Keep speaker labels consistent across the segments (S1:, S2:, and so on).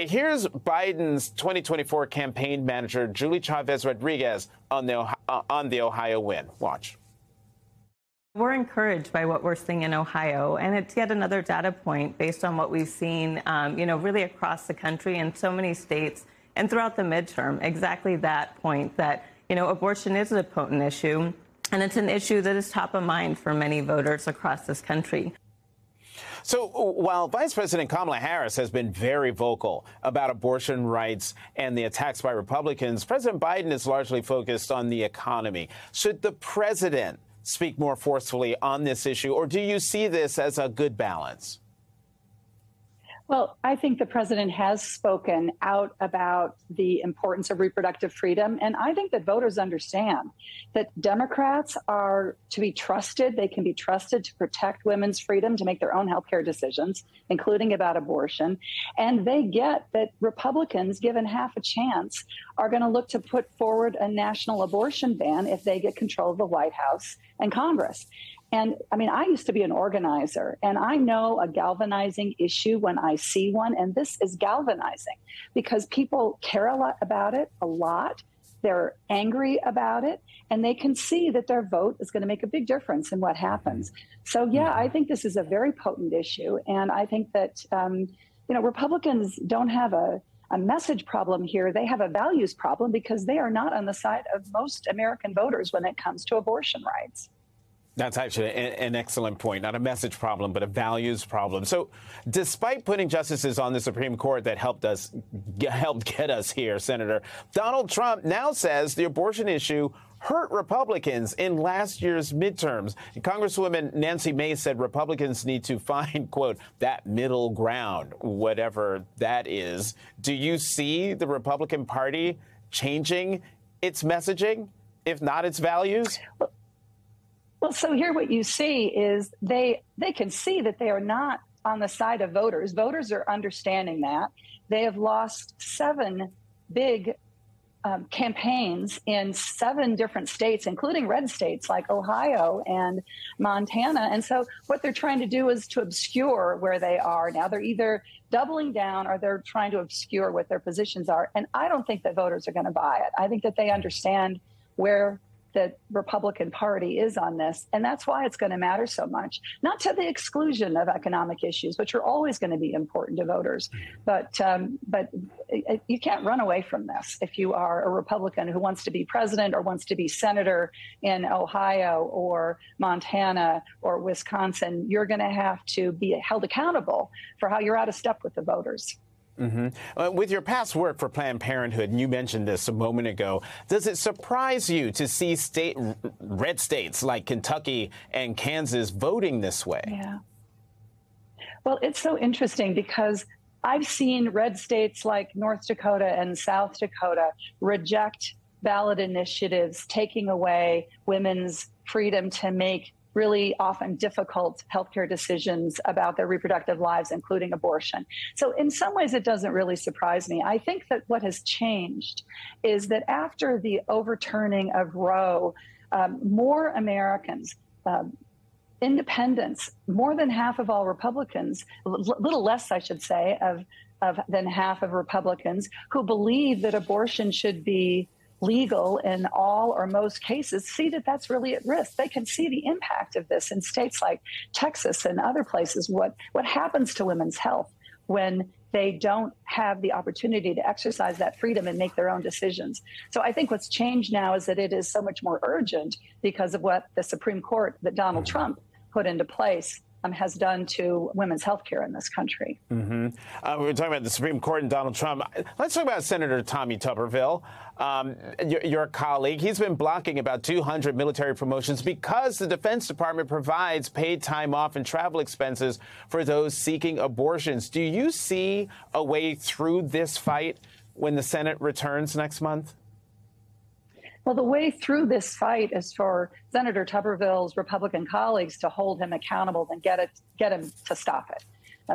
S1: Here's Biden's 2024 campaign manager, Julie Chavez Rodriguez, on the Ohio win. Watch.
S2: We're encouraged by what we're seeing in Ohio, and it's yet another data point based on what we've seen, really across the country in so many states and throughout the midterm. Exactly that point that, abortion is a potent issue, and it's an issue that is top of mind for many voters across this country.
S1: So while Vice President Kamala Harris has been very vocal about abortion rights and the attacks by Republicans, President Biden is largely focused on the economy. Should the president speak more forcefully on this issue, or do you see this as a good balance?
S3: Well, I think the president has spoken out about the importance of reproductive freedom. And I think that voters understand that Democrats are to be trusted. They can be trusted to protect women's freedom to make their own healthcare decisions, including about abortion. And they get that Republicans, given half a chance, are going to look to put forward a national abortion ban if they get control of the White House and Congress. And I mean, I used to be an organizer, and I know a galvanizing issue when I see one. And this is galvanizing because people care a lot about it, a lot. They're angry about it, and they can see that their vote is going to make a big difference in what happens. So, yeah, I think this is a very potent issue. And I think that, Republicans don't have a message problem here. They have a values problem because they are not on the side of most American voters when it comes to abortion rights.
S1: That's actually an excellent point. Not a message problem, but a values problem. So despite putting justices on the Supreme Court that helped get us here, Senator, Donald Trump now says the abortion issue hurt Republicans in last year's midterms. Congresswoman Nancy Mace said Republicans need to find, quote, that middle ground, whatever that is. Do you see the Republican Party changing its messaging, if not its values?
S3: Well, so here what you see is they can see that they are not on the side of voters. Voters are understanding that. They have lost 7 big campaigns in 7 different states, including red states like Ohio and Montana. And so what they're trying to do is to obscure where they are. Now they're either doubling down or they're trying to obscure what their positions are. And I don't think that voters are going to buy it. I think that they understand where the Republican Party is on this. And that's why it's going to matter so much, not to the exclusion of economic issues, which are always going to be important to voters. But you can't run away from this. If you are a Republican who wants to be president or wants to be senator in Ohio or Montana or Wisconsin, you're going to have to be held accountable for how you're out of step with the voters.
S1: Mm-hmm. With your past work for Planned Parenthood, and you mentioned this a moment ago, does it surprise you to see red states like Kentucky and Kansas voting this way?
S3: Yeah. Well, it's so interesting because I've seen red states like North Dakota and South Dakota reject ballot initiatives taking away women's freedom to make really often difficult healthcare decisions about their reproductive lives, including abortion. So in some ways, it doesn't really surprise me. I think that what has changed is that after the overturning of Roe, more Americans, independents, more than half of all Republicans, a little less, I should say, than half of Republicans who believe that abortion should be legal in all or most cases, see that that's really at risk. They can see the impact of this in states like Texas and other places, what happens to women's health when they don't have the opportunity to exercise that freedom and make their own decisions. So I think what's changed now is that it is so much more urgent because of what the Supreme Court that Donald Trump put into place has done to women's health care in this country.
S1: Mm-hmm. We were talking about the Supreme Court and Donald Trump. Let's talk about Senator Tommy Tuberville, your colleague. He's been blocking about 200 military promotions because the Defense Department provides paid time off and travel expenses for those seeking abortions. Do you see a way through this fight when the Senate returns next month?
S3: Well, the way through this fight is for Senator Tuberville's Republican colleagues to hold him accountable and get him to stop it.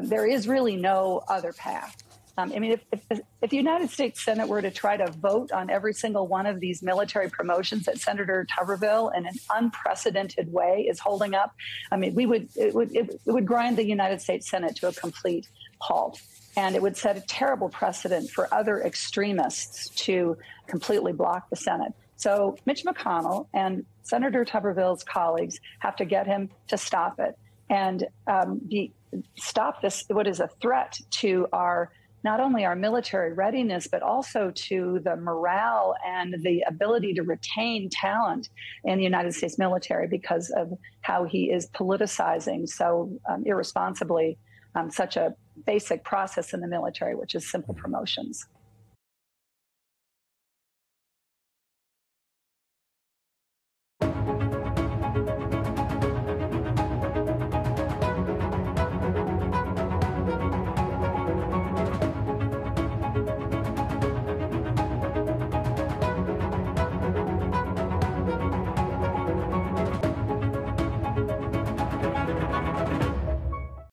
S3: There is really no other path. I mean, if the United States Senate were to try to vote on every single one of these military promotions that Senator Tuberville in an unprecedented way is holding up, I mean, it would grind the United States Senate to a complete halt. And it would set a terrible precedent for other extremists to completely block the Senate. So Mitch McConnell and Senator Tuberville's colleagues have to get him to stop it and stop this, what is a threat to not only our military readiness, but also to the morale and the ability to retain talent in the United States military because of how he is politicizing so irresponsibly such a basic process in the military, which is simple promotions.